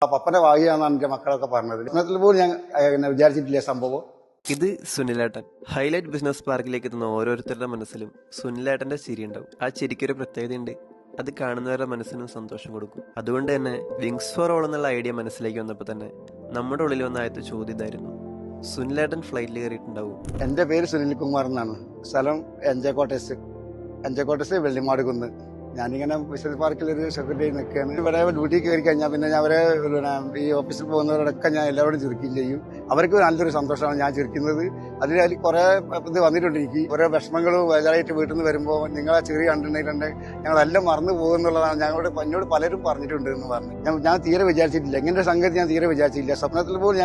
പപ്പന്റെ ഭാഗ്യമാണെന്നാണ് എന്റെ മക്കളൊക്കെ പറഞ്ഞത്. ഇന്നത്തിൽ പോലും ഞാൻ വിചാരിച്ചിട്ടില്ല സംഭവം. ഇത് സുനിലേട്ടൻ. ഹൈലൈറ്റ് ബിസിനസ് പാർക്കിലേക്ക് എത്തുന്ന ഓരോരുത്തരുടെ മനസ്സിലും സുനിലേട്ടന്റെ ചിരി ഉണ്ടാവും. ആ ചിരിക്കൊരു പ്രത്യേകതയുണ്ട്. അത് കാണുന്നവരുടെ മനസ്സിനും സന്തോഷം കൊടുക്കും. അതുകൊണ്ട് തന്നെ വിങ്സ് ഫോർ ഓൾ എന്നുള്ള ഐഡിയ മനസ്സിലേക്ക് വന്നപ്പോൾ തന്നെ നമ്മുടെ ഉള്ളിൽ വന്ന ആദ്യത്തെ ചോദ്യം ഇതായിരുന്നു: സുനിലേട്ടൻ ഫ്ലൈറ്റിൽ കയറിയിട്ടുണ്ടാവും? എന്റെ പേര് സുനിൽകുമാർ എന്നാണ്. സ്ഥലം എൻജക്കോട്ടസ് വെള്ളിമാട് കുന്ന്. ഞാനിങ്ങനെ ബിസിനസ് പാർക്കിൽ ഒരു സെക്രട്ടറി നിൽക്കുകയാണ്. ഇവിടെ ഡ്യൂട്ടി കയറി കഴിഞ്ഞാൽ പിന്നെ ഞാൻ അവരെ ഈ ഓഫീസിൽ പോകുന്നവരോടൊക്കെ ഞാൻ എല്ലാവരോടും ചിരിക്കുകയും ചെയ്യും. അവർക്ക് നല്ലൊരു സന്തോഷമാണ് ഞാൻ ചിരിക്കുന്നത്. അതിൽ കുറെ ഇത് വന്നിട്ടുണ്ട്. എനിക്ക് കുറെ വിഷമങ്ങളും വലുതായിട്ട് വീട്ടിൽ നിന്ന് വരുമ്പോൾ നിങ്ങളെ ചിരി കണ്ടിട്ടുണ്ടെങ്കിൽ ഞങ്ങളെല്ലാം മറന്നു പോകുന്നുള്ളതാണ് എന്നോട് പലരും പറഞ്ഞിട്ടുണ്ട് എന്ന് പറഞ്ഞു. ഞാൻ തീരെ വിചാരിച്ചിട്ടില്ല. ഇങ്ങനെ സംഗതി ഞാൻ തീരെ വിചാരിച്ചിട്ടില്ല. സ്വപ്നത്തിൽ പോലും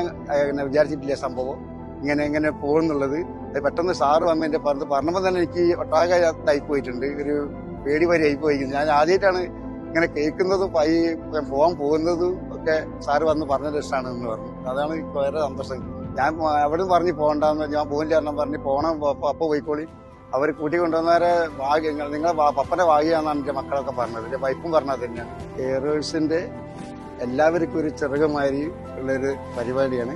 ഞാൻ വിചാരിച്ചിട്ടില്ല സംഭവം ഇങ്ങനെ പോകുന്നുള്ളത്. പെട്ടെന്ന് സാറ് വന്ന് എന്റെ പറഞ്ഞപ്പോൾ തന്നെ എനിക്ക് ഒട്ടാകെ ടൈപ്പ് പോയിട്ടുണ്ട്. ഒരു പേടി വരെ ആയി പോയി. ഞാൻ ആദ്യമായിട്ടാണ് ഇങ്ങനെ കേൾക്കുന്നതും പോകാൻ പോകുന്നതും ഒക്കെ സാറ് വന്ന് പറഞ്ഞ ഇഷ്ടമാണ് എന്ന് പറഞ്ഞു. അതാണ് വേറെ സന്തോഷം. ഞാൻ അവിടെ പറഞ്ഞ് പോകണ്ടെന്ന്, ഞാൻ പോകില്ല കാരണം പറഞ്ഞ് പോകണം, അപ്പൊ പോയിക്കോളി. അവർ കൂട്ടിക്കൊണ്ടുവന്നവരെ ഭാഗ്യങ്ങൾ, നിങ്ങളെ പപ്പന്റെ ഭാഗ്യമാണെന്നാണ് എന്റെ മക്കളൊക്കെ പറഞ്ഞത്. എന്റെ വൈഫും പറഞ്ഞത് തന്നെയാണ്. എയർവേഴ്സിന്റെ എല്ലാവർക്കും ഒരു ചെറുകമാരി ഉള്ളൊരു പരിപാടിയാണ്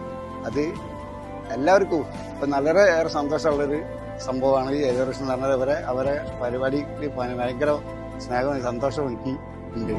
അത്. എല്ലാവർക്കും ഇപ്പൊ ഏറെ സന്തോഷമുള്ളൊരു സംഭവമാണ് ഈ എയർവേഴ്സ് എന്ന് പറഞ്ഞത്. അവരെ പരിപാടിക്ക് ഭയങ്കര സ്നേഹവും സന്തോഷവും എനിക്ക് ഉണ്ട്.